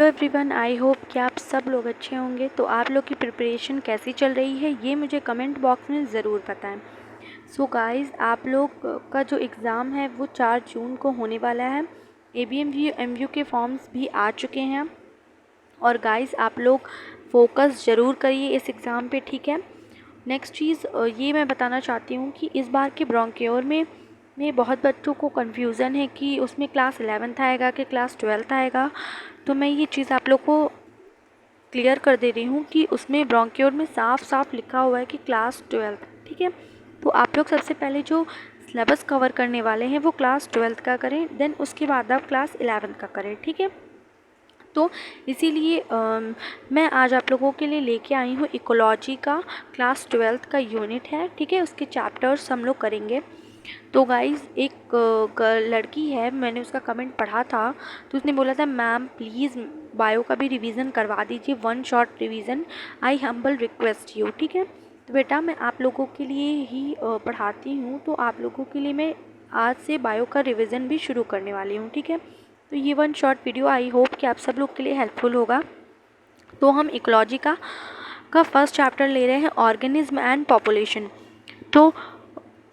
Hello everyone, I hope कि आप सब लोग अच्छे होंगे। तो आप लोग की प्रिपरेशन कैसी चल रही है ये मुझे कमेंट बॉक्स में ज़रूर बताएं। सो गाइस, आप लोग का जो एग्ज़ाम है वो 4 जून को होने वाला है। ABMU के फॉर्म्स भी आ चुके हैं और गाइस आप लोग फोकस ज़रूर करिए इस एग्ज़ाम पे, ठीक है। नेक्स्ट चीज़ ये मैं बताना चाहती हूँ कि इस बार के ब्रोंक्योर में बहुत बच्चों को कन्फ्यूज़न है कि उसमें क्लास 11th आएगा कि क्लास 12th आएगा। तो मैं ये चीज़ आप लोग को क्लियर कर दे रही हूँ कि उसमें ब्रोंक्योर में साफ साफ लिखा हुआ है कि क्लास 12th, ठीक है। तो आप लोग सबसे पहले जो सिलेबस कवर करने वाले हैं वो क्लास 12th का करें, देन उसके बाद आप क्लास 11th का करें, ठीक है। तो इसीलिए मैं आज आप लोगों के लिए लेके आई हूँ इकोलॉजी का क्लास 12th का यूनिट है, ठीक है। उसके चैप्टर्स हम लोग करेंगे। तो गाइज़ एक लड़की है, मैंने उसका कमेंट पढ़ा था, तो उसने बोला था मैम प्लीज़ बायो का भी रिवीजन करवा दीजिए, 1 short revision, I humble request you, ठीक है। तो बेटा मैं आप लोगों के लिए ही पढ़ाती हूँ, तो आप लोगों के लिए मैं आज से बायो का रिवीजन भी शुरू करने वाली हूँ, ठीक है। तो ये 1 शॉर्ट वीडियो आई होप कि आप सब लोग के लिए हेल्पफुल होगा। तो हम इकोलॉजी का फर्स्ट चैप्टर ले रहे हैं, ऑर्गेनिज्म एंड पॉपुलेशन। तो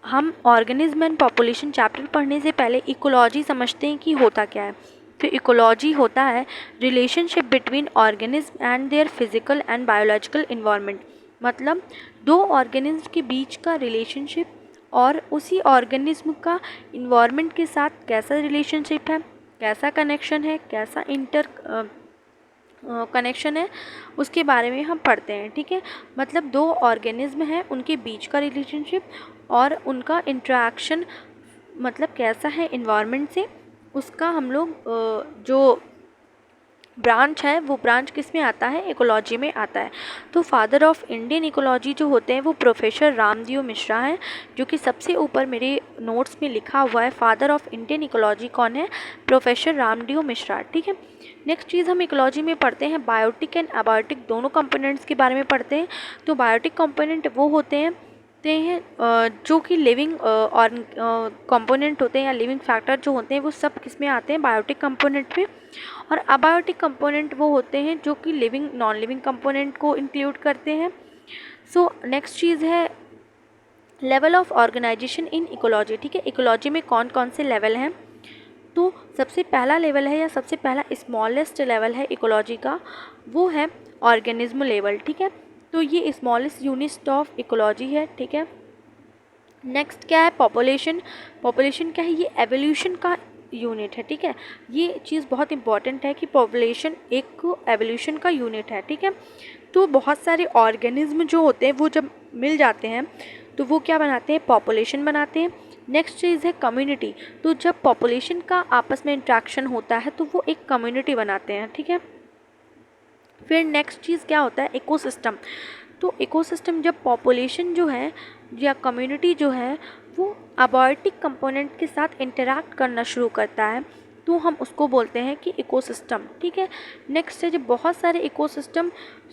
हम ऑर्गेनिज्म एंड पॉपुलेशन चैप्टर पढ़ने से पहले इकोलॉजी समझते हैं कि होता क्या है। तो इकोलॉजी होता है relationship between organism and their physical and biological environment. मतलब 2 ऑर्गेनिज्म के बीच का रिलेशनशिप और उसी ऑर्गेनिज्म का इन्वायरमेंट के साथ कैसा रिलेशनशिप है, कैसा कनेक्शन है, कैसा कनेक्शन है, उसके बारे में हम पढ़ते हैं, ठीक है। मतलब 2 ऑर्गेनिज्म हैं, उनके बीच का रिलेशनशिप और उनका इंटरेक्शन मतलब कैसा है इन्वायरमेंट से, उसका हम लोग जो ब्रांच है वो ब्रांच किस में आता है, इकोलॉजी में आता है। तो फादर ऑफ इंडियन इकोलॉजी जो होते हैं वो प्रोफेसर रामदेव मिश्रा हैं, जो कि सबसे ऊपर मेरे नोट्स में लिखा हुआ है। फादर ऑफ इंडियन इकोलॉजी कौन है, प्रोफेसर रामदेव मिश्रा, ठीक है। नेक्स्ट चीज़ हम इकोलॉजी में पढ़ते हैं बायोटिक एंड अबायोटिक दोनों कंपोनेंट्स के बारे में पढ़ते हैं। तो बायोटिक कंपोनेंट वो होते हैं जो कि लिविंग और कंपोनेंट होते हैं या लिविंग फैक्टर जो होते हैं वो सब किस में आते हैं, बायोटिक कंपोनेंट में। और अबायोटिक कंपोनेंट वो होते हैं जो कि लिविंग नॉन लिविंग कंपोनेंट को इंक्लूड करते हैं। सो नेक्स्ट चीज़ है level of organisation in ecology, ठीक है। इकोलॉजी में कौन कौन से लेवल हैं, तो सबसे पहला लेवल है या सबसे पहला स्मॉलेस्ट लेवल है इकोलॉजी का, वो है ऑर्गेनिज्म लेवल, ठीक है। तो ये स्मॉलेस्ट यूनिट ऑफ इकोलॉजी है, ठीक है। नेक्स्ट क्या है, पॉपुलेशन। पॉपुलेशन क्या है, ये एवोल्यूशन का यूनिट है, ठीक है। ये चीज़ बहुत इंपॉर्टेंट है कि पॉपुलेशन एक एवोल्यूशन का यूनिट है, ठीक है। तो बहुत सारे ऑर्गेनिज्म जो होते हैं वो जब मिल जाते हैं तो वो क्या बनाते हैं, पॉपुलेशन बनाते हैं। नेक्स्ट चीज़ है कम्युनिटी। तो जब पॉपुलेशन का आपस में इंट्रैक्शन होता है तो वो एक कम्युनिटी बनाते हैं, ठीक है। फिर नेक्स्ट चीज़ क्या होता है, इकोसिस्टम। तो इकोसिस्टम जब पॉपुलेशन जो है या कम्युनिटी जो है वो अबायोटिक कंपोनेंट के साथ इंटरैक्ट करना शुरू करता है तो हम उसको बोलते हैं कि इकोसिस्टम, ठीक है। नेक्स्ट है जब बहुत सारे इकोसिस्टम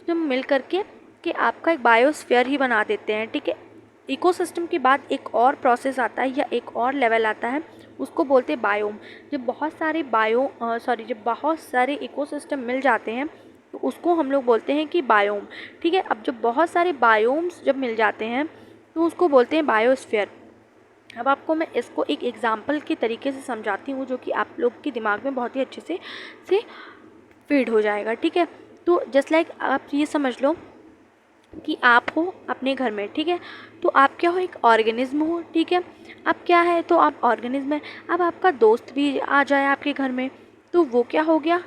मिल करके कि आपका एक बायोस्फीयर ही बना देते हैं, ठीक है। इकोसिस्टम के बाद एक और प्रोसेस आता है या एक और लेवल आता है, उसको बोलते हैं बायोम। जब बहुत सारे इकोसिस्टम मिल जाते हैं तो उसको हम लोग बोलते हैं कि बायोम, ठीक है। अब जब बहुत सारे बायोम्स जब मिल जाते हैं तो उसको बोलते हैं बायोस्फीयर। अब आपको मैं इसको एक एग्जांपल के तरीके से समझाती हूँ जो कि आप लोग के दिमाग में बहुत ही अच्छे से फीड हो जाएगा, ठीक है। तो जस्ट लाइक आप ये समझ लो कि आप हो अपने घर में, ठीक है। तो आप क्या हो, एक ऑर्गेनिज्म हो, ठीक है। अब क्या है, तो आप ऑर्गेनिज्म है। अब आपका दोस्त भी आ जाए आपके घर में तो वो क्या हो गया,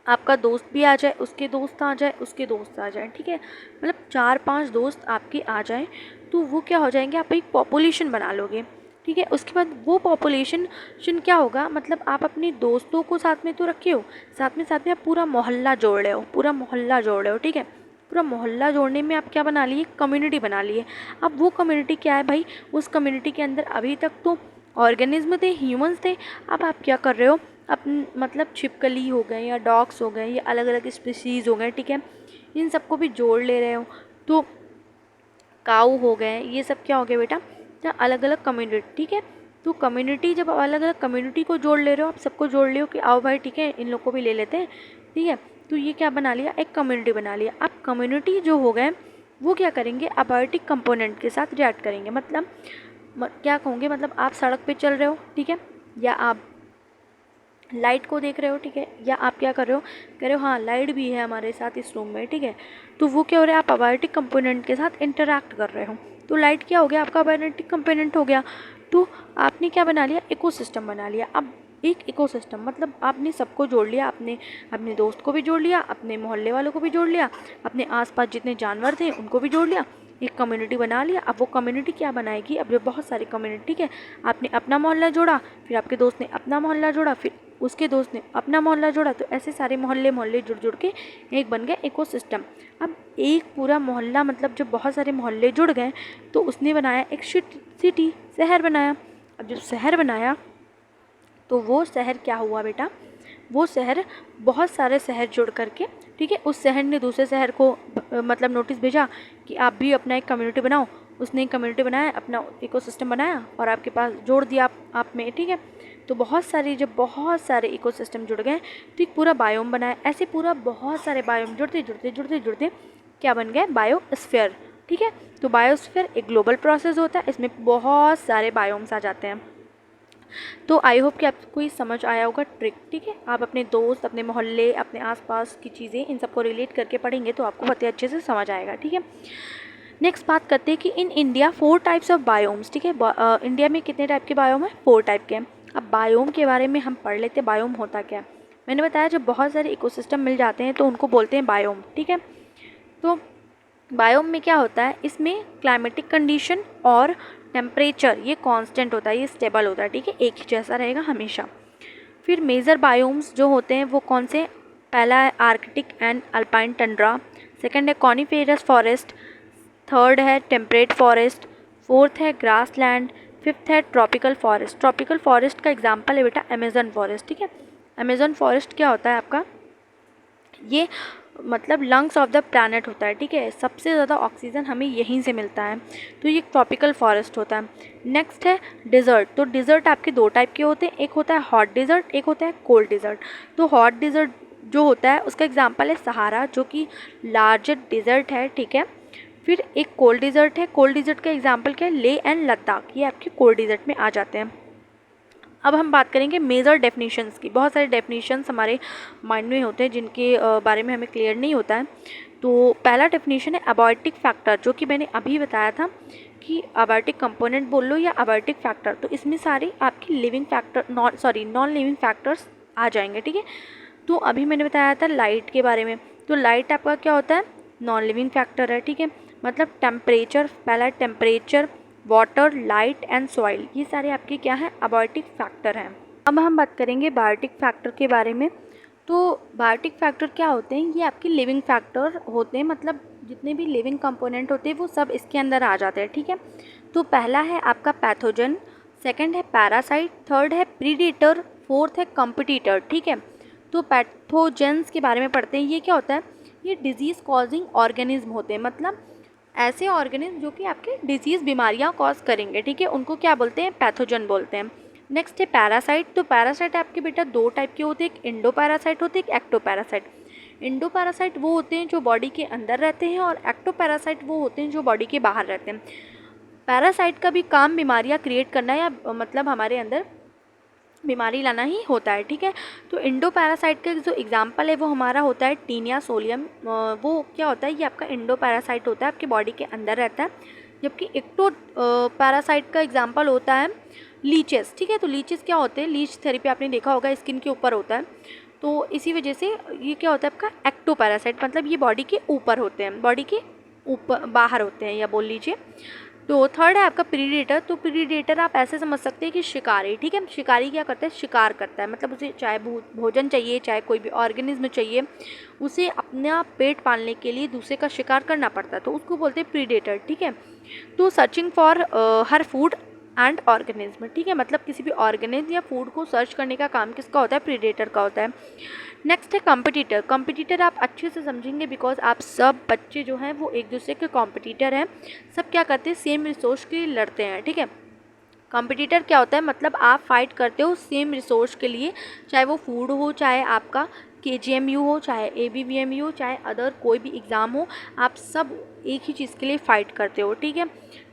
आपका दोस्त भी आ जाए, उसके दोस्त आ जाए, उसके दोस्त आ जाए, ठीक है। मतलब 4-5 दोस्त आपके आ जाए तो वो क्या हो जाएंगे, आप एक पॉपुलेशन बना लोगे, ठीक है। उसके बाद वो पॉपुलेशन क्या होगा, मतलब आप अपने दोस्तों को साथ में तो रखे हो, साथ में आप पूरा मोहल्ला जोड़ रहे हो, पूरा मोहल्ला जोड़ रहे हो, ठीक है। पूरा मोहल्ला जोड़ने में आप क्या बना लिए, कम्युनिटी बना लिए। अब वो कम्युनिटी क्या है भाई, उस कम्युनिटी के अंदर अभी तक तो ऑर्गेनिज्म थे, ह्यूमंस थे। अब आप क्या कर रहे हो, मतलब छिपकली हो गए या डॉग्स हो गए या अलग अलग स्पीसीज़ हो गए, ठीक है। इन सबको भी जोड़ ले रहे हो। तो काऊ हो गए, ये सब क्या हो गया बेटा, या अलग अलग कम्युनिटी, ठीक है। तो कम्युनिटी, जब अलग अलग कम्युनिटी को जोड़ ले रहे हो, आप सबको जोड़ ले हो कि आओ भाई ठीक है इन लोग को भी ले लेते हैं, ठीक है, तो ये क्या बना लिया, एक कम्युनिटी बना लिया। अब कम्युनिटी जो हो गए वो क्या करेंगे, अबायोटिक कंपोनेंट के साथ रिएक्ट करेंगे। मतलब क्या कहूँगे, मतलब आप सड़क पे चल रहे हो, ठीक है, या आप लाइट को देख रहे हो, ठीक है, या आप क्या कर रहे हो, कह रहे हो हाँ लाइट भी है हमारे साथ इस रूम में, ठीक है, तो वो क्या हो रहा है, आप अबायोटिक कंपोनेंट के साथ इंटरैक्ट कर रहे हो, तो लाइट क्या हो गया, आपका अबायोटिक कंपोनेंट हो गया। तो आपने क्या बना लिया, इकोसिस्टम बना लिया। अब एक इकोसिस्टम मतलब आपने सबको जोड़ लिया, आपने अपने दोस्त को भी जोड़ लिया, अपने मोहल्ले वालों को भी जोड़ लिया, अपने आसपास जितने जानवर थे उनको भी जोड़ लिया, एक कम्युनिटी बना लिया। अब वो कम्युनिटी क्या बनाएगी, अब जो बहुत सारी कम्युनिटी, ठीक है, आपने अपना मोहल्ला जोड़ा, फिर आपके दोस्त ने अपना मोहल्ला जोड़ा, फिर उसके दोस्त ने अपना मोहल्ला जोड़ा, तो ऐसे सारे मोहल्ले जुड़ जुड़ के एक बन गया इकोसिस्टम। अब एक पूरा मोहल्ला, मतलब जब बहुत सारे मोहल्ले जुड़ गए तो उसने बनाया एक सिटी, शहर बनाया। अब जब शहर बनाया तो वो शहर क्या हुआ बेटा, वो शहर, बहुत सारे शहर जुड़ करके, ठीक है, उस शहर ने दूसरे शहर को मतलब नोटिस भेजा कि आप भी अपना एक कम्युनिटी बनाओ। उसने एक कम्युनिटी बनाया, अपना इकोसिस्टम बनाया और आपके पास जोड़ दिया आप में, ठीक है। तो जब बहुत सारे इकोसिस्टम जुड़ गए तो एक पूरा बायोम बनाया। ऐसे पूरा बहुत सारे बायोम जुड़ते क्या बन गए, बायोस्फीयर, ठीक है। तो बायोस्फीयर एक ग्लोबल प्रोसेस होता है, इसमें बहुत सारे बायोम्स आ जाते हैं। तो आई होप कि आपको ये समझ आया होगा ट्रिक, ठीक है। आप अपने दोस्त, अपने मोहल्ले, अपने आसपास की चीज़ें, इन सबको रिलेट करके पढ़ेंगे तो आपको बहुत अच्छे से समझ आएगा, ठीक है। नेक्स्ट बात करते हैं कि in India 4 types of biomes, ठीक है। इंडिया में कितने टाइप के बायोम है, 4 टाइप के हैं। अब बायोम के बारे में हम पढ़ लेते हैं, बायोम होता क्या है। मैंने बताया जब बहुत सारे इकोसिस्टम मिल जाते हैं तो उनको बोलते हैं बायोम, ठीक है। तो बायोम में क्या होता है, इसमें क्लाइमेटिक कंडीशन और टेम्परेचर ये कांस्टेंट होता है, ये स्टेबल होता है, ठीक है, एक ही जैसा रहेगा हमेशा। फिर मेजर बायोम्स जो होते हैं वो कौन से, पहला है Arctic and alpine Tundra, second है कॉनिफेरस फॉरेस्ट, थर्ड है टेम्परेट फॉरेस्ट, फोर्थ है ग्रास लैंड, फिफ्थ है ट्रॉपिकल फॉरेस्ट। ट्रॉपिकल फॉरेस्ट का एग्जाम्पल है बेटा अमेजन फॉरेस्ट, ठीक है। अमेजन फॉरेस्ट क्या होता है आपका, ये मतलब लंग्स ऑफ द प्लैनेट होता है, ठीक है, सबसे ज़्यादा ऑक्सीजन हमें यहीं से मिलता है, तो ये ट्रॉपिकल फॉरेस्ट होता है। नेक्स्ट है डिज़र्ट। तो डिज़र्ट आपके 2 टाइप के होते हैं, एक होता है हॉट डिज़र्ट, एक होता है कोल्ड डिज़र्ट। तो हॉट डिज़र्ट जो होता है उसका एग्जाम्पल है सहारा, जो कि लार्जेस्ट डिज़र्ट है, ठीक है। फिर एक कोल्ड डिज़र्ट है, कोल्ड डिज़र्ट का एग्जाम्पल क्या है, ले एंड लद्दाख, ये आपके कोल्ड डिज़र्ट में आ जाते हैं। अब हम बात करेंगे मेजर डेफिनेशंस की। बहुत सारे डेफिनेशंस हमारे माइंड में होते हैं जिनके बारे में हमें क्लियर नहीं होता है। तो पहला डेफिनेशन है अबायोटिक फैक्टर, जो कि मैंने अभी बताया था कि अबायोटिक कंपोनेंट बोल लो या अबायोटिक फैक्टर, तो इसमें सारे आपकी living factor non living factors आ जाएंगे, ठीक है। तो अभी मैंने बताया था लाइट के बारे में, तो लाइट आपका क्या होता है, नॉन लिविंग फैक्टर है, ठीक है। मतलब टेम्परेचर, पहला temperature, water, light and soil, ये सारे आपके क्या हैं, अबायोटिक फैक्टर हैं। अब हम बात करेंगे बायोटिक फैक्टर के बारे में। तो बायोटिक फैक्टर क्या होते हैं, ये आपके लिविंग फैक्टर होते हैं, मतलब जितने भी लिविंग कंपोनेंट होते हैं वो सब इसके अंदर आ जाते हैं, ठीक है। तो पहला है आपका पैथोजन, सेकंड है पैरासाइट, थर्ड है प्रीडेटर, फोर्थ है कॉम्पिटिटर, ठीक है। तो पैथोजेंस के बारे में पढ़ते हैं, ये क्या होता है, ये डिजीज़ कॉजिंग ऑर्गेनिज्म होते हैं, मतलब ऐसे ऑर्गेनिज्म जो कि आपके डिजीज़ बीमारियां कॉज करेंगे, ठीक है, उनको क्या बोलते हैं, पैथोजन बोलते हैं। नेक्स्ट है पैरासाइट। तो पैरासाइट आपके बेटा 2 टाइप के होते हैं, एक इंडो पैरासाइट होते हैं, एक एक्टो पैरासाइट। इंडो पैरासाइट वो होते हैं जो बॉडी के अंदर रहते हैं और एक्टो पैरासाइट वो होते हैं जो बॉडी के बाहर रहते हैं। पैरासाइट का भी काम बीमारियाँ क्रिएट करना या मतलब हमारे अंदर बीमारी लाना ही होता है, ठीक है। तो इंडो पैरासाइट का जो एग्जांपल है वो हमारा होता है टीनिया सोलियम। वो क्या होता है, ये आपका इंडो पैरासाइट होता है, आपके बॉडी के अंदर रहता है। जबकि एक्टो पैरासाइट का एग्जांपल होता है लीचेस, ठीक है। तो लीचेस क्या होते हैं, लीच थेरेपी आपने देखा होगा, स्किन के ऊपर होता है, तो इसी वजह से ये क्या होता है आपका एक्टो पैरासाइट, मतलब ये बॉडी के ऊपर होते हैं, बॉडी के ऊपर बाहर होते हैं या बोल लीजिए। तो थर्ड है आपका प्रीडेटर। तो प्रीडेटर आप ऐसे समझ सकते हैं कि शिकारी, ठीक है। शिकारी क्या करता है, शिकार करता है, मतलब उसे चाहे भोजन चाहिए, चाहे कोई भी ऑर्गेनिज्म चाहिए, उसे अपना पेट पालने के लिए दूसरे का शिकार करना पड़ता है, तो उसको बोलते हैं प्रीडेटर, ठीक है। तो searching for her food and organism, ठीक है, मतलब किसी भी ऑर्गेनिज्म या फूड को सर्च करने का काम किसका होता है, प्रीडेटर का होता है। नेक्स्ट है कॉम्पिटिटर। कॉम्पिटिटर आप अच्छे से समझेंगे बिकॉज आप सब बच्चे जो हैं वो एक दूसरे के कॉम्पिटिटर हैं, सब क्या करते हैं, सेम रिसोर्स के लिए लड़ते हैं, ठीक है। कॉम्पिटिटर क्या होता है, मतलब आप फाइट करते हो सेम रिसोर्स के लिए, चाहे वो फूड हो, चाहे आपका KGMU हो, चाहे ABVMU हो, चाहे अदर कोई भी एग्ज़ाम हो, आप सब एक ही चीज़ के लिए फ़ाइट करते हो, ठीक है।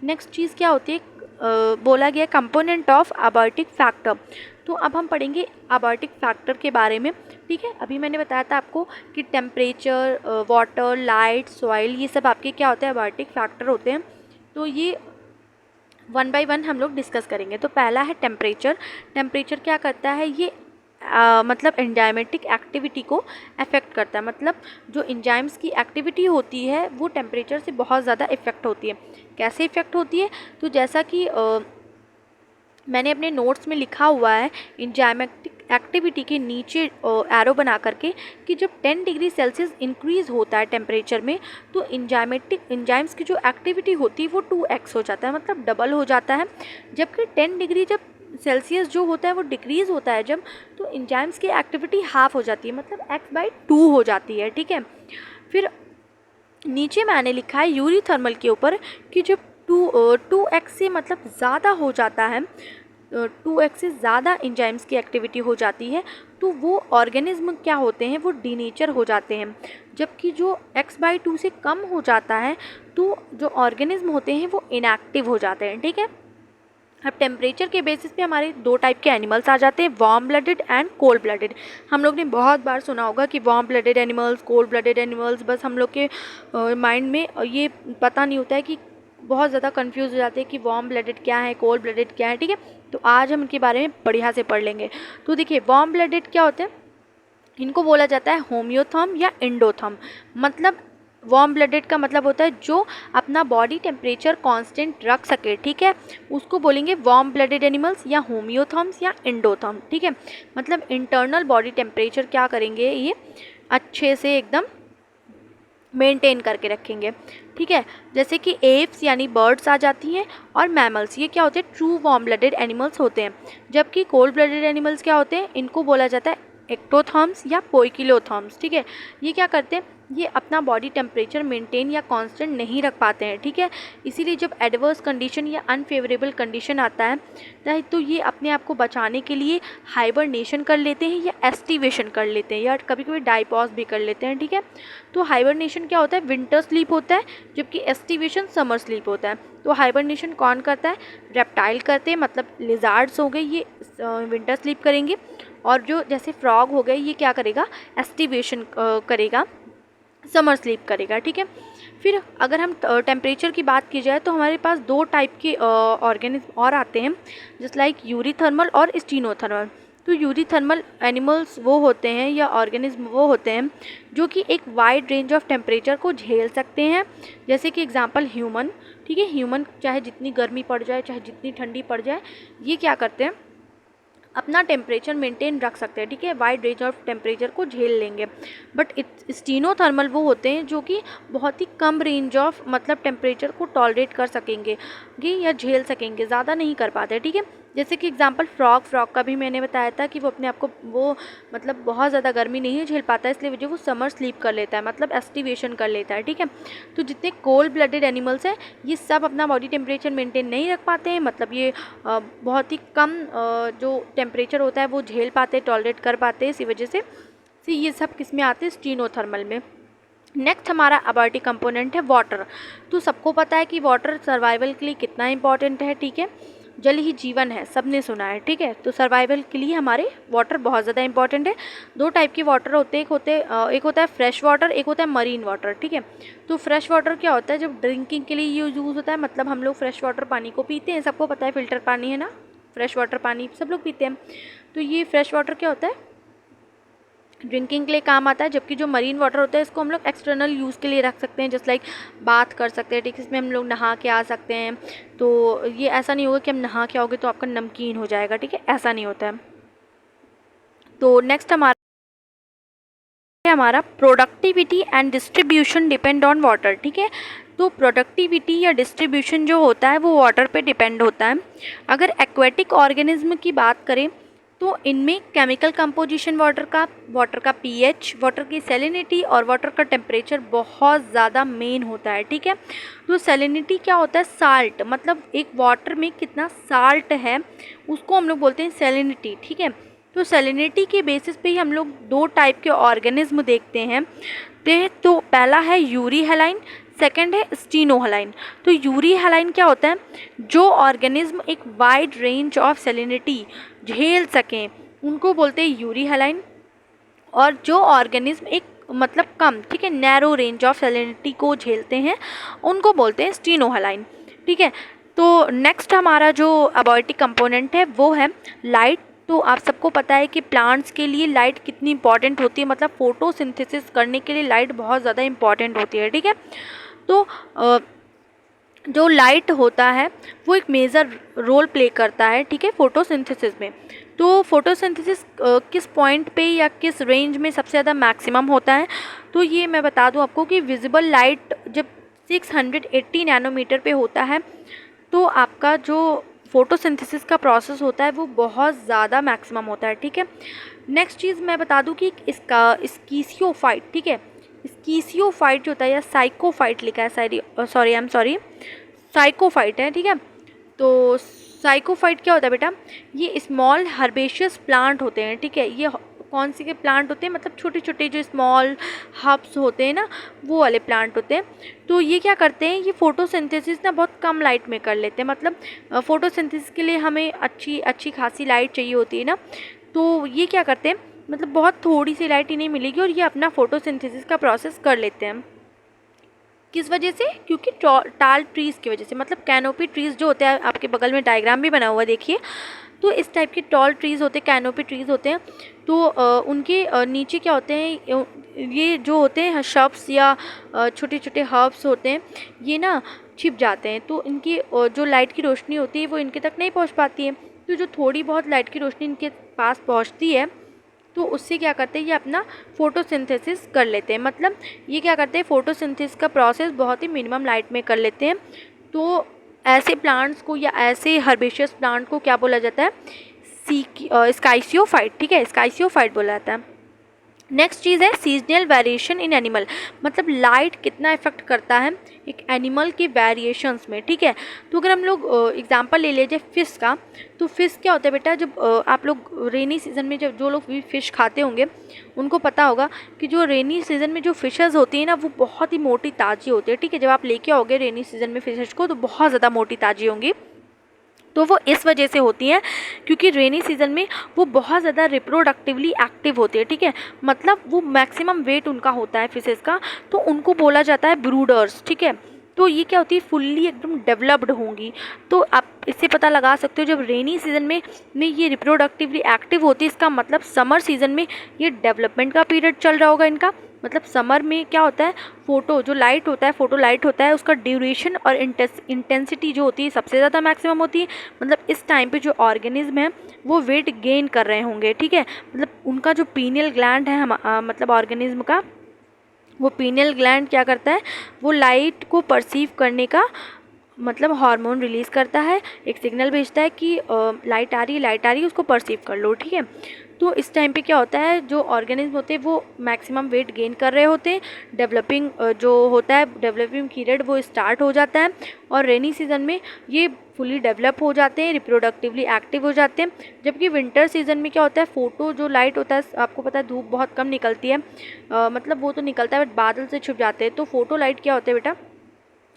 नेक्स्ट चीज़ क्या होती है, बोला गया कंपोनेंट ऑफ अबॉर्टिक फैक्टर। तो अब हम पढ़ेंगे अबॉर्टिक फैक्टर के बारे में, ठीक है। अभी मैंने बताया था आपको कि टेम्परेचर, वाटर, लाइट, सॉइल, ये सब आपके क्या होते हैं, अबॉर्टिक फैक्टर होते हैं। तो ये वन बाय वन हम लोग डिस्कस करेंगे। तो पहला है टेम्परेचर। टेम्परेचर क्या करता है, ये मतलब एंजाइमेटिक एक्टिविटी को अफेक्ट करता है, मतलब जो एंजाइम्स की एक्टिविटी होती है वो टेम्परेचर से बहुत ज़्यादा इफ़ेक्ट होती है। कैसे इफ़ेक्ट होती है, तो जैसा कि मैंने अपने नोट्स में लिखा हुआ है एंजाइमेटिक एक्टिविटी के नीचे एरो बना करके कि जब 10 डिग्री सेल्सियस इंक्रीज़ होता है टेम्परेचर में, तो एंजाइम्स की जो एक्टिविटी होती है वो 2x हो जाता है, मतलब डबल हो जाता है। जबकि 10 डिग्री जब सेल्सियस जो होता है वो डिक्रीज़ होता है जब, तो एंजाइम्स की एक्टिविटी हाफ हो जाती है, मतलब x/2 हो जाती है, ठीक है। फिर नीचे मैंने लिखा है यूरीथर्मल के ऊपर कि जब 2x से मतलब ज़्यादा हो जाता है, 2x से ज़्यादा एंजाइम्स की एक्टिविटी हो जाती है, तो वो ऑर्गेनिज्म क्या होते हैं, वो डीनेचर हो जाते हैं। जबकि जो x/2 से कम हो जाता है, तो जो ऑर्गेनिज्म होते हैं वो इनएक्टिव हो जाते हैं, ठीक है। अब टेम्परेचर के बेसिस पे हमारे दो टाइप के एनिमल्स आ जाते हैं, warm blooded and cold blooded. हम लोग ने बहुत बार सुना होगा कि warm blooded animals, cold blooded animals, बस हम लोग के माइंड में ये पता नहीं होता है कि बहुत ज़्यादा कंफ्यूज हो जाते हैं कि वार्म ब्लडेड क्या है, कोल्ड ब्लडेड क्या है, ठीक है। तो आज हम इनके बारे में बढ़िया से पढ़ लेंगे। तो देखिए वार्म ब्लडेड क्या होते हैं, इनको बोला जाता है होम्योथर्म या एंडोथर्म। मतलब वार्म ब्लडेड का मतलब होता है जो अपना बॉडी टेम्परेचर कांस्टेंट रख सके, ठीक है, उसको बोलेंगे वार्म ब्लडेड एनिमल्स या होम्योथर्म्स या एंडोथर्म, ठीक है। मतलब इंटरनल बॉडी टेम्परेचर क्या करेंगे, ये अच्छे से एकदम मेंटेन करके रखेंगे, ठीक है। जैसे कि एप्स यानी बर्ड्स आ जाती हैं, और मैमल्स, ये क्या होते हैं, ट्रू वार्म ब्लडेड एनिमल्स होते हैं। जबकि कोल्ड ब्लडेड एनिमल्स क्या होते हैं, इनको बोला जाता है एक्टोथर्म्स या पोइकिलोथर्म्स, ठीक है। ये क्या करते हैं, ये अपना बॉडी टेम्परेचर मेंटेन या कांस्टेंट नहीं रख पाते हैं, ठीक है। इसीलिए जब एडवर्स कंडीशन या अनफेवरेबल कंडीशन आता है तो ये अपने आप को बचाने के लिए हाइबरनेशन कर लेते हैं या एस्टिवेशन कर लेते हैं, या कभी कभी डाइपॉज भी कर लेते हैं, ठीक है। तो हाइबरनेशन क्या होता है, विंटर स्लीप होता है, जबकि एस्टिवेशन समर स्लीप होता है। तो हाइबरनेशन कौन करता है, रेप्टाइल करते हैं, मतलब लिजार्ड्स हो गए, ये विंटर स्लीप करेंगे, और जो जैसे फ्रॉग हो गए ये क्या करेगा, एस्टिवेशन करेगा, समर स्लीप करेगा, ठीक है। फिर अगर हम टेम्परेचर की बात की जाए तो हमारे पास दो टाइप के ऑर्गेनिज्म और आते हैं, जस्ट लाइक यूरीथर्मल और स्टीनोथर्मल। तो यूरीथर्मल एनिमल्स वो होते हैं या ऑर्गेनिज्म वो होते हैं जो कि एक वाइड रेंज ऑफ टेम्परेचर को झेल सकते हैं, जैसे कि एग्जांपल ह्यूमन, ठीक है। ह्यूमन चाहे जितनी गर्मी पड़ जाए, चाहे जितनी ठंडी पड़ जाए, ये क्या करते हैं, अपना टेम्परेचर मेंटेन रख सकते हैं, ठीक है, वाइड रेंज ऑफ टेम्परेचर को झेल लेंगे। बट स्टीनोथर्मल वो होते हैं जो कि बहुत ही कम रेंज ऑफ मतलब टेम्परेचर को टॉलरेट कर सकेंगे या झेल सकेंगे, ज़्यादा नहीं कर पाते, ठीक है। जैसे कि एग्जांपल फ्रॉग का भी मैंने बताया था कि वो अपने आप को वो मतलब बहुत ज़्यादा गर्मी नहीं झेल पाता, इसलिए वजह वो समर स्लीप कर लेता है, मतलब एस्टिवेशन कर लेता है, ठीक है। तो जितने कोल्ड ब्लडेड एनिमल्स हैं ये सब अपना बॉडी टेम्परेचर मेंटेन नहीं रख पाते हैं, मतलब ये बहुत ही कम जो टेम्परेचर होता है वो झेल पाते, टॉलरेट कर पाते हैं, इसी वजह से ये सब किस में आते हैं, स्टीनोथर्मल में। नेक्स्ट हमारा अबॉर्टिक कंपोनेंट है वाटर। तो सबको पता है कि वाटर सर्वाइवल के लिए कितना इंपॉर्टेंट है, ठीक है। जल ही जीवन है, सबने सुना है, ठीक है। तो सर्वाइवल के लिए हमारे वाटर बहुत ज़्यादा इंपॉर्टेंट है। दो टाइप के वाटर होते हैं, एक होता है फ्रेश वाटर, एक होता है मरीन वाटर, ठीक है। तो फ्रेश वाटर क्या होता है, जब ड्रिंकिंग के लिए यूज़ होता है, मतलब हम लोग फ्रेश वाटर पानी को पीते हैं, सबको पता है फ़िल्टर पानी है ना, फ्रेश वाटर पानी सब लोग पीते हैं। तो ये फ्रेश वाटर क्या होता है, ड्रिंकिंग के लिए काम आता है। जबकि जो मरीन वाटर होता है इसको हम लोग एक्सटर्नल यूज़ के लिए रख सकते हैं, जस्ट लाइक बात कर सकते हैं, ठीक है, इसमें हम लोग नहा के आ सकते हैं। तो ये ऐसा नहीं होगा कि हम नहा के आओगे तो आपका नमकीन हो जाएगा, ठीक है, ऐसा नहीं होता है। तो नेक्स्ट हमारा productivity and distribution depend on water, ठीक है। तो प्रोडक्टिविटी या डिस्ट्रीब्यूशन जो होता है वो वाटर पे डिपेंड होता है। अगर एक्वेटिक ऑर्गेनिज्म की बात करें तो इनमें केमिकल कंपोजिशन वाटर का पीएच, वाटर की सैलिनिटी और वाटर का टेम्परेचर बहुत ज़्यादा मेन होता है, ठीक है। तो सैलिनिटी क्या होता है, साल्ट, मतलब एक वाटर में कितना साल्ट है उसको हम लोग बोलते हैं सैलिनिटी, ठीक है। तो सैलिनिटी के बेसिस पे ही हम लोग दो टाइप के ऑर्गेनिज्म देखते हैं। तो पहला है यूरी हैलाइन, सेकेंड है स्टीनो हैलाइन। तो यूरी हैलाइन क्या होता है, जो ऑर्गेनिज्म एक वाइड रेंज ऑफ सैलिनिटी झेल सकें उनको बोलते हैं यूरी हैलाइन, और जो ऑर्गेनिज्म एक मतलब कम, ठीक है, नैरो रेंज ऑफ सैलिनिटी को झेलते हैं उनको बोलते हैं स्टीनो हैलाइन, ठीक है। तो नेक्स्ट हमारा जो अबायोटिक कंपोनेंट है वो है लाइट। तो आप सबको पता है कि प्लांट्स के लिए लाइट कितनी इंपॉर्टेंट होती है, मतलब फोटोसिंथेसिस करने के लिए लाइट बहुत ज़्यादा इंपॉर्टेंट होती है, ठीक है। तो जो लाइट होता है वो एक मेजर रोल प्ले करता है, ठीक है, फोटोसिंथेसिस में। तो फोटोसिंथेसिस किस पॉइंट पे या किस रेंज में सबसे ज़्यादा मैक्सिमम होता है, तो ये मैं बता दूं आपको कि विजिबल लाइट जब 680 नैनोमीटर पे होता है तो आपका जो फोटोसिंथेसिस का प्रोसेस होता है वो बहुत ज़्यादा मैक्सिमम होता है, ठीक है। नेक्स्ट चीज़ मैं बता दूं कि इसका स्कीसियोफाइट, ठीक है, स्कीसियोफाइट जो होता है या साइकोफाइट लिखा है, साइकोफाइट है, ठीक है। तो साइकोफाइट क्या होता है बेटा, ये स्मॉल हर्बेशियस प्लांट होते हैं, ठीक है। ये कौन से के प्लांट होते हैं, मतलब छोटे छोटे जो स्मॉल हब्स होते हैं ना वो वाले प्लांट होते हैं। तो ये क्या करते हैं, ये फोटोसिंथेसिस ना बहुत कम लाइट में कर लेते हैं, मतलब फोटोसिंथेसिस के लिए हमें अच्छी खासी लाइट चाहिए होती है ना, तो ये क्या करते हैं, मतलब बहुत थोड़ी सी लाइट ही नहीं मिलेगी और ये अपना फोटोसिंथेसिस का प्रोसेस कर लेते हैं। किस वजह से, क्योंकि टाल ट्रीज़ की वजह से, मतलब कैनोपी ट्रीज़ जो होते हैं, आपके बगल में डायग्राम भी बना हुआ है देखिए, तो इस टाइप के टॉल ट्रीज़ होते हैं, कैनोपी ट्रीज़ होते हैं। तो उनके नीचे क्या होते हैं, ये जो होते हैं शब्स या छोटे छोटे हर्ब्स होते हैं, ये ना छिप जाते हैं, तो इनकी जो लाइट की रोशनी होती है वो इनके तक नहीं पहुंच पाती है। तो जो थोड़ी बहुत लाइट की रोशनी इनके पास पहुंचती है तो उससे क्या करते हैं, ये अपना फोटोसिंथेसिस कर लेते हैं, मतलब ये क्या करते हैं, फोटोसिंथेसिस का प्रोसेस बहुत ही मिनिमम लाइट में कर लेते हैं। तो ऐसे प्लांट्स को या ऐसे हर्बेशियस प्लांट को क्या बोला जाता है, स्काइसियोफाइट, ठीक है, स्काइसियोफाइट बोला जाता है। नेक्स्ट चीज़ है सीजनल वेरिएशन इन एनिमल, मतलब लाइट कितना इफेक्ट करता है एक एनिमल के वेरिएशंस में, ठीक है। तो अगर हम लोग एग्जांपल ले लीजिए फ़िश का, तो फ़िश क्या होता है बेटा, जब आप लोग रेनी सीज़न में जब जो लोग भी फ़िश खाते होंगे उनको पता होगा कि जो रेनी सीज़न में जो फ़िशेज़ होती हैं ना वो बहुत ही मोटी ताज़ी होती है, ठीक है। जब आप लेके आओगे रेनी सीज़न में फ़िशेज़ को तो बहुत ज़्यादा मोटी ताज़ी होंगी, तो वो इस वजह से होती हैं क्योंकि रेनी सीज़न में वो बहुत ज़्यादा रिप्रोडक्टिवली एक्टिव होती है, ठीक है, मतलब वो मैक्सिमम वेट उनका होता है फिशेस का, तो उनको बोला जाता है ब्रूडर्स, ठीक है। तो ये क्या होती है, फुल्ली एकदम डेवलप्ड होंगी। तो आप इससे पता लगा सकते हो जब रेनी सीज़न में ये रिप्रोडक्टिवली एक्टिव होती है, इसका मतलब समर सीज़न में ये डेवलपमेंट का पीरियड चल रहा होगा इनका। मतलब समर में क्या होता है, फोटो लाइट होता है उसका ड्यूरेशन और इंटेंसिटी जो होती है सबसे ज़्यादा मैक्सिमम होती है। मतलब इस टाइम पे जो ऑर्गेनिज्म है वो वेट गेन कर रहे होंगे, ठीक है। मतलब उनका जो पीनियल ग्लैंड है मतलब ऑर्गेनिज्म का, वो पीनियल ग्लैंड क्या करता है, वो लाइट को परसीव करने का मतलब हार्मोन रिलीज़ करता है, एक सिग्नल भेजता है कि लाइट आ रही है उसको परसीव कर लो, ठीक है। तो इस टाइम पे क्या होता है, जो ऑर्गेनिज्म होते हैं वो मैक्सिमम वेट गेन कर रहे होते हैं, डेवलपिंग जो होता है डेवलपिंग पीरियड वो स्टार्ट हो जाता है, और रेनी सीज़न में ये फुली डेवलप हो जाते हैं, रिप्रोडक्टिवली एक्टिव हो जाते हैं। जबकि विंटर सीज़न में क्या होता है, फोटो जो लाइट होता है, आपको पता है धूप बहुत कम निकलती है, मतलब वो तो निकलता है बट बादल से छुप जाते हैं। तो फोटो लाइट क्या होता है बेटा,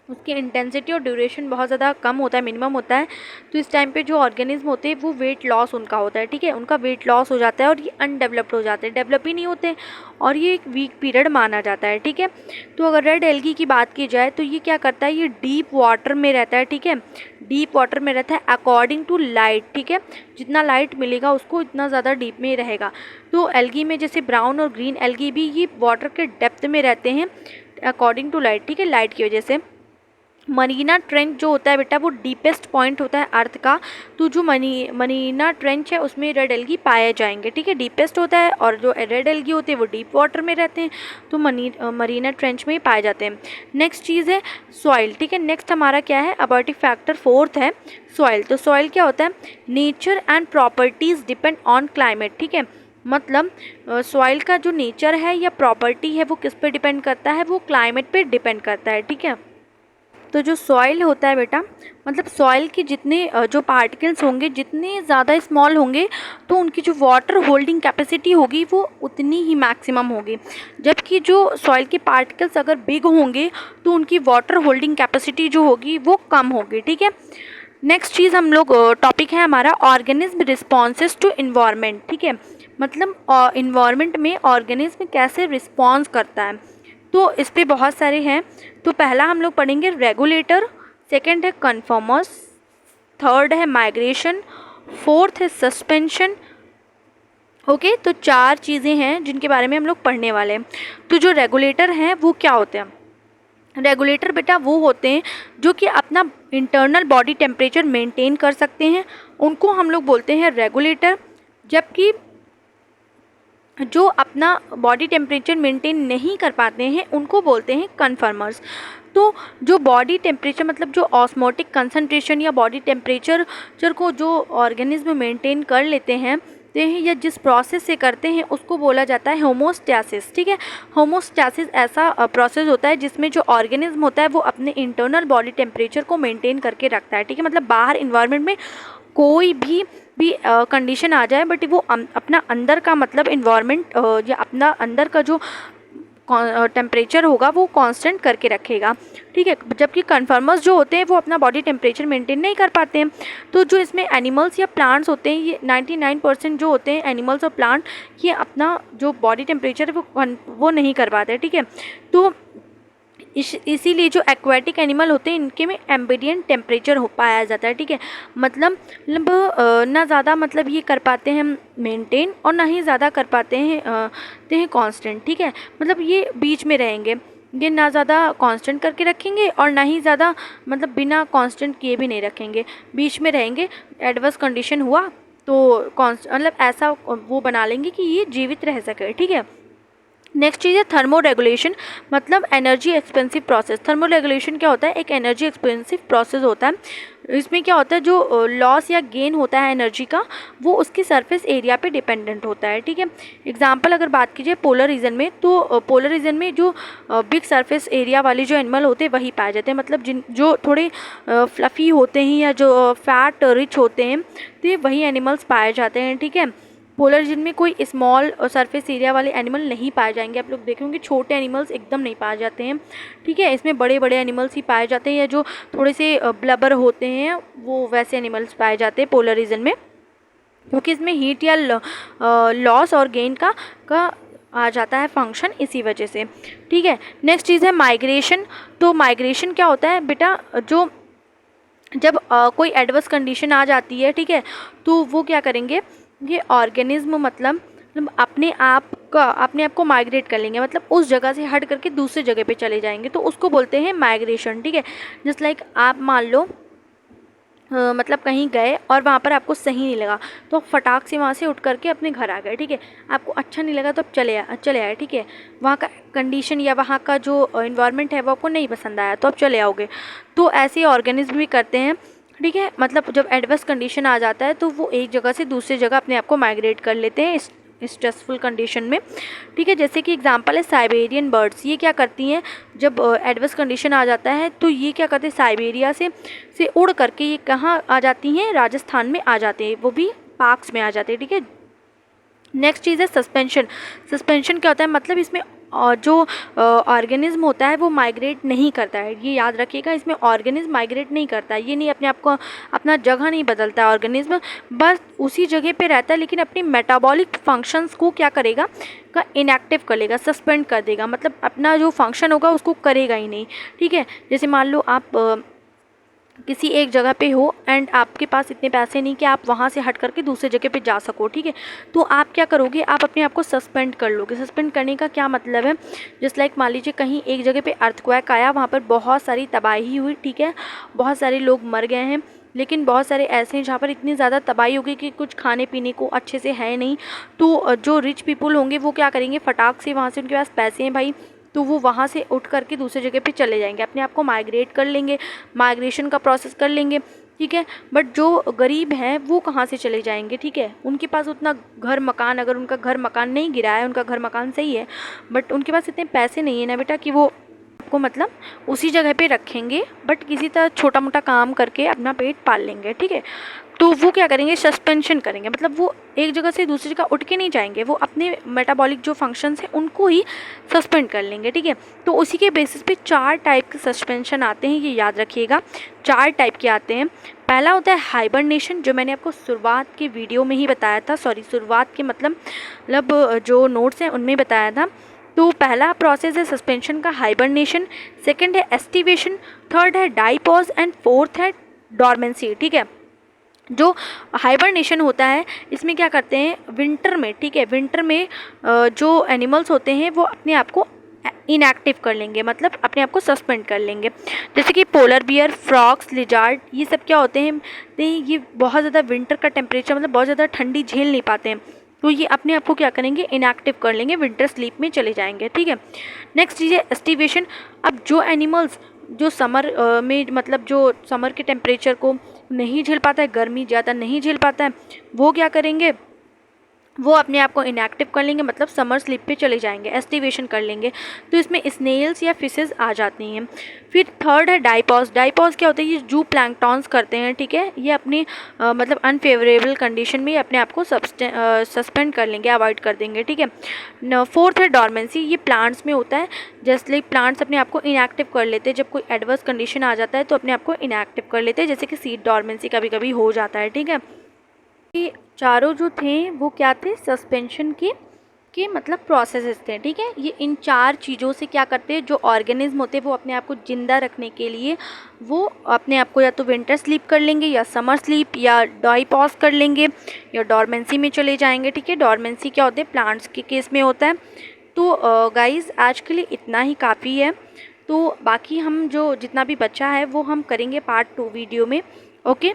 उसकी इंटेंसिटी और ड्यूरेशन बहुत ज़्यादा कम होता है, मिनिमम होता है। तो इस टाइम पे जो ऑर्गेनिज्म होते हैं वो वेट लॉस उनका होता है, ठीक है, उनका वेट लॉस हो जाता है और ये अनडेवलप्ड हो जाते हैं, डेवलप ही नहीं होते और ये एक वीक पीरियड माना जाता है, ठीक है। तो अगर रेड एल्गी की बात की जाए तो ये क्या करता है, ये डीप वाटर में रहता है, ठीक है, डीप वाटर में रहता है अकॉर्डिंग टू लाइट, ठीक है, जितना लाइट मिलेगा उसको इतना ज़्यादा डीप में रहेगा। तो एल्गी में जैसे ब्राउन और ग्रीन एल्गी भी ये वाटर के डेप्थ में रहते हैं अकॉर्डिंग टू लाइट, ठीक है, लाइट की वजह से। मरीना ट्रेंच जो होता है बेटा वो डीपेस्ट पॉइंट होता है अर्थ का। तो जो मरीना ट्रेंच है उसमें रेड एल्गी पाए जाएंगे, ठीक है, डीपेस्ट होता है, और जो रेड एल्गी होते हैं वो डीप वाटर में रहते हैं, तो मरीना ट्रेंच में ही पाए जाते हैं। नेक्स्ट चीज़ है सॉइल, ठीक है। नेक्स्ट हमारा क्या है, अबॉर्टिव फैक्टर फोर्थ है सॉइल। तो सॉइल क्या होता है, nature and properties depend on climate, ठीक है। मतलब सॉइल का जो नेचर है या प्रॉपर्टी है वो किस पे डिपेंड करता है, वो क्लाइमेट पे डिपेंड करता है, ठीक है। तो जो सॉइल होता है बेटा, मतलब सॉइल के जितने जो पार्टिकल्स होंगे जितने ज़्यादा स्मॉल होंगे तो उनकी जो वाटर होल्डिंग कैपेसिटी होगी वो उतनी ही मैक्सिमम होगी, जबकि जो सॉइल के पार्टिकल्स अगर बिग होंगे तो उनकी वाटर होल्डिंग कैपेसिटी जो होगी वो कम होगी, ठीक है। नेक्स्ट चीज़ हम लोग टॉपिक है हमारा ऑर्गेनिज्म रिस्पॉन्सेज टू इन्वायरमेंट, ठीक है। मतलब इन्वायरमेंट में ऑर्गेनिज्म कैसे रिस्पॉन्स करता है, तो इस पे बहुत सारे हैं। तो पहला हम लोग पढ़ेंगे रेगुलेटर, सेकंड है कन्फर्मर्स, थर्ड है माइग्रेशन, फोर्थ है सस्पेंशन। ओके, तो 4 चीज़ें हैं जिनके बारे में हम लोग पढ़ने वाले हैं। तो जो रेगुलेटर हैं वो क्या होते हैं, रेगुलेटर बेटा वो होते हैं जो कि अपना इंटरनल बॉडी टेम्परेचर मेंटेन कर सकते हैं, उनको हम लोग बोलते हैं रेगुलेटर। जबकि जो अपना बॉडी टेम्परेचर मेंटेन नहीं कर पाते हैं उनको बोलते हैं कन्फर्मर्स। तो जो बॉडी टेम्परेचर मतलब जो ऑस्मोटिक कंसंट्रेशन या बॉडी टेम्परेचर को जो ऑर्गेनिज्म मेंटेन कर लेते हैं या जिस प्रोसेस से करते हैं उसको बोला जाता है होमोस्टैसिस, ठीक है। होमोस्टैसिस ऐसा प्रोसेस होता है जिसमें जो ऑर्गेनिज्म होता है वो अपने इंटरनल बॉडी टेम्परेचर को मेंटेन करके रखता है, ठीक है। मतलब बाहर इन्वायरमेंट में कोई भी कंडीशन आ जाए बट वो अपना अंदर का मतलब इन्वायरमेंट या अपना अंदर का जो टेम्परेचर होगा वो कांस्टेंट करके रखेगा, ठीक है। जबकि कन्फर्मर्स जो होते हैं वो अपना बॉडी टेम्परेचर मेंटेन नहीं कर पाते हैं। तो जो इसमें एनिमल्स या प्लांट्स होते हैं, ये 99% जो होते हैं एनिमल्स और प्लांट, ये अपना जो बॉडी टेम्परेचर है वो नहीं कर पाते, ठीक है। तो इसीलिए जो एक्वाटिक एनिमल होते हैं इनके में एम्बिडियंट टेम्परेचर हो पाया जाता है, ठीक है। मतलब ना ज़्यादा मतलब ये कर पाते हैं मेंटेन और ना ही ज़्यादा कर पाते हैं कांस्टेंट, ठीक है। मतलब ये बीच में रहेंगे, ये ना ज़्यादा कांस्टेंट करके रखेंगे और ना ही ज़्यादा मतलब बिना कांस्टेंट किए भी नहीं रखेंगे, बीच में रहेंगे। एडवर्स कंडीशन हुआ तो मतलब ऐसा वो बना लेंगे कि ये जीवित रह सके, ठीक है। नेक्स्ट चीज़ है थर्मो रेगुलेशन, मतलब energy expensive process. Thermo regulation क्या होता है, एक एनर्जी एक्सपेंसिव प्रोसेस होता है। इसमें क्या होता है, जो लॉस या गेन होता है एनर्जी का वो उसकी सरफेस एरिया पे डिपेंडेंट होता है, ठीक है। एग्जांपल अगर बात कीजिए पोलर रीजन में, तो पोलर रीजन में जो बिग सरफेस एरिया वाले जो एनिमल होते हैं वही पाए जाते हैं। मतलब जो थोड़े फ्लफ़ी होते हैं या जो फैट रिच होते हैं तो ये वही एनिमल्स पाए जाते हैं, ठीक है। पोलर रीजन में कोई स्मॉल सरफेस एरिया वाले एनिमल नहीं पाए जाएंगे, आप लोग देखेंगे छोटे एनिमल्स एकदम नहीं पाए जाते हैं, ठीक है। इसमें बड़े बड़े एनिमल्स ही पाए जाते हैं या जो थोड़े से ब्लबर होते हैं वो वैसे एनिमल्स पाए जाते हैं पोलर रीजन में, क्योंकि इसमें हीट या लॉस और गेन का आ जाता है फंक्शन इसी वजह से, ठीक है। नेक्स्ट चीज़ है माइग्रेशन। तो माइग्रेशन क्या होता है बेटा, जो जब कोई एडवर्स कंडीशन आ जाती है, ठीक है, तो वो क्या करेंगे, ये ऑर्गेनिज्म मतलब अपने आप को माइग्रेट कर लेंगे, मतलब उस जगह से हट करके दूसरी जगह पे चले जाएंगे, तो उसको बोलते हैं माइग्रेशन, ठीक है। जस्ट लाइक आप मान लो मतलब कहीं गए और वहाँ पर आपको सही नहीं लगा तो फटाक से वहाँ से उठ करके अपने घर आ गए, ठीक है। आपको अच्छा नहीं लगा तो आप चले आए, ठीक है। वहाँ का कंडीशन या वहाँ का जो इन्वायरमेंट है वो आपको नहीं पसंद आया तो आप चले आओगे। तो ऐसे ऑर्गेनिज्म भी करते हैं, ठीक है। मतलब जब एडवर्स कंडीशन आ जाता है तो वो एक जगह से दूसरी जगह अपने आप को माइग्रेट कर लेते हैं स्ट्रेसफुल कंडीशन में, ठीक है। जैसे कि एग्जांपल है साइबेरियन बर्ड्स, ये क्या करती हैं, जब एडवर्स कंडीशन आ जाता है तो ये क्या करते हैं, साइबेरिया से उड़ करके ये कहाँ आ जाती हैं, राजस्थान में आ जाते हैं, वो भी पार्क्स में आ जाते हैं, ठीक है। नेक्स्ट चीज़ है सस्पेंशन। सस्पेंशन क्या होता है, मतलब इसमें जो ऑर्गेनिज्म होता है वो माइग्रेट नहीं करता है, ये याद रखिएगा, इसमें ऑर्गेनिज्म माइग्रेट नहीं करता है, ये नहीं अपने आप को अपना जगह नहीं बदलता है ऑर्गेनिज्म, बस उसी जगह पे रहता है, लेकिन अपनी मेटाबॉलिक फंक्शंस को क्या करेगा, का इनएक्टिव कर लेगा, सस्पेंड कर देगा, मतलब अपना जो फंक्शन होगा उसको करेगा ही नहीं, ठीक है। जैसे मान लो आप किसी एक जगह पे हो एंड आपके पास इतने पैसे नहीं कि आप वहाँ से हट करके दूसरी जगह पे जा सको, ठीक है, तो आप क्या करोगे, आप अपने आप को सस्पेंड कर लोगे। सस्पेंड करने का क्या मतलब है, जस्ट लाइक मान लीजिए कहीं एक जगह पे अर्थक्वेक आया, वहाँ पर बहुत सारी तबाही हुई, ठीक है, बहुत सारे लोग मर गए हैं, लेकिन बहुत सारे ऐसे हैं जहाँ पर इतनी ज़्यादा तबाही होगी कि कुछ खाने पीने को अच्छे से है नहीं। तो जो रिच पीपल होंगे वो क्या करेंगे, फटाक से वहाँ से, उनके पास पैसे हैं भाई, तो वो वहाँ से उठ करके दूसरी जगह पे चले जाएंगे, अपने आप को माइग्रेट कर लेंगे, माइग्रेशन का प्रोसेस कर लेंगे, ठीक है। बट जो गरीब हैं वो कहाँ से चले जाएंगे, ठीक है, उनके पास उतना घर मकान, अगर उनका घर मकान नहीं गिरा है, उनका घर मकान सही है, बट उनके पास इतने पैसे नहीं है ना बेटा कि वो आपको मतलब उसी जगह पे रखेंगे, बट किसी तरह छोटा मोटा काम करके अपना पेट पाल लेंगे, ठीक है। तो वो क्या करेंगे, सस्पेंशन करेंगे, मतलब वो एक जगह से दूसरी जगह उठ के नहीं जाएंगे, वो अपने मेटाबॉलिक जो फंक्शंस हैं उनको ही सस्पेंड कर लेंगे, ठीक है। तो उसी के बेसिस पे 4 टाइप के सस्पेंशन आते हैं, ये याद रखिएगा, 4 टाइप के आते हैं। पहला होता है हाइबरनेशन, जो मैंने आपको शुरुआत के वीडियो में ही बताया था, शुरुआत के मतलब जो नोट्स हैं उनमें बताया था। तो पहला प्रोसेस है सस्पेंशन का हाइबरनेशन, सेकंड है एस्टिवेशन, थर्ड है डाइपॉज एंड फोर्थ है डॉर्मेंसी, ठीक है। जो हाइबरनेशन होता है इसमें क्या करते हैं, विंटर में, ठीक है, विंटर में जो एनिमल्स होते हैं वो अपने आप को इनएक्टिव कर लेंगे, मतलब अपने आप को सस्पेंड कर लेंगे, जैसे कि पोलर बियर, फ्रॉक्स, लिजार्ड, ये सब क्या होते हैं, ये बहुत ज़्यादा विंटर का टेम्परेचर, मतलब बहुत ज़्यादा ठंडी झेल नहीं पाते हैं, तो ये अपने आप को क्या करेंगे, इनएक्टिव कर लेंगे, विंटर स्लीप में चले जाएंगे, ठीक है। नेक्स्ट चीज़ है एस्टिवेशन। अब जो एनिमल्स जो समर में, मतलब जो समर के टेम्परेचर को नहीं झेल पाता है, गर्मी ज़्यादा नहीं झेल पाता है, वो क्या करेंगे, वो अपने आप को इनएक्टिव कर लेंगे, मतलब समर स्लीप पे चले जाएंगे, एस्टिवेशन कर लेंगे। तो इसमें स्नेल्स या फिशेस आ जाती हैं। फिर थर्ड है डाइपॉज। डाइपॉज क्या होता है, ये जू प्लैंक्टॉन्स करते हैं, ठीक है, ये अपनी मतलब अनफेवरेबल कंडीशन में अपने आप को सस्पेंड कर लेंगे, अवॉइड कर देंगे, ठीक है। फोर्थ है डॉर्मेंसी, ये प्लांट्स में होता है, जस्ट लाइक प्लांट्स अपने आप को इनएक्टिव कर लेते हैं, जब कोई एडवर्स कंडीशन आ जाता है तो अपने आप को इनएक्टिव कर लेते हैं, जैसे कि सीड डॉर्मेंसी कभी कभी हो जाता है, ठीक है। ये चारों जो थे वो क्या थे, सस्पेंशन के मतलब प्रोसेसेस थे, ठीक है। ये इन 4 चीज़ों से क्या करते हैं, जो ऑर्गेनिज्म होते हैं वो अपने आप को ज़िंदा रखने के लिए वो अपने आप को या तो विंटर स्लीप कर लेंगे, या समर स्लीप, या डाइपॉज कर लेंगे, या डॉर्मेंसी में चले जाएंगे, ठीक है। डॉर्मेंसी क्या होते हैं, प्लांट्स के केस में होता है। तो गाइज़ आज के लिए इतना ही काफ़ी है, तो बाकी हम जो जितना भी बचा है वो हम करेंगे पार्ट 2 वीडियो में, okay.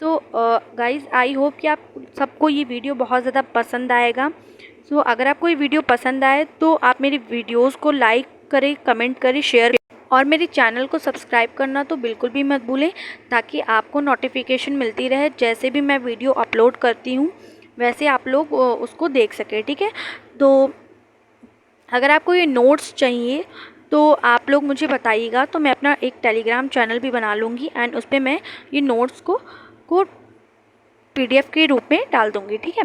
So guys I hope कि आप सबको ये वीडियो बहुत ज़्यादा पसंद आएगा। सो अगर आपको ये वीडियो पसंद आए तो आप मेरी वीडियोस को लाइक करें, कमेंट करें, शेयर करें, और मेरे चैनल को सब्सक्राइब करना तो बिल्कुल भी मत भूलें, ताकि आपको नोटिफिकेशन मिलती रहे, जैसे भी मैं वीडियो अपलोड करती हूँ वैसे आप लोग उसको देख सकें, ठीक है। तो अगर आपको ये नोट्स चाहिए तो आप लोग मुझे बताइएगा, तो मैं अपना एक टेलीग्राम चैनल भी बना लूँगी एंड उस पर मैं ये नोट्स को PDF के रूप में डाल दूँगी, ठीक है।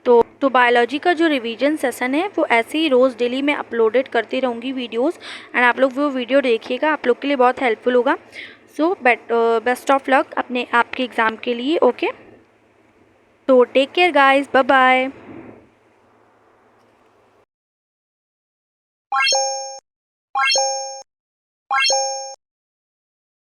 तो बायोलॉजी का जो रिवीजन सेशन है वो ऐसे ही रोज़ डेली मैं अपलोडेड करती रहूँगी वीडियोस, एंड आप लोग वो वीडियो देखिएगा, आप लोग के लिए बहुत हेल्पफुल होगा। सो बेस्ट ऑफ लक अपने आपके एग्ज़ाम के लिए, ओके। तो take care guys, bye bye.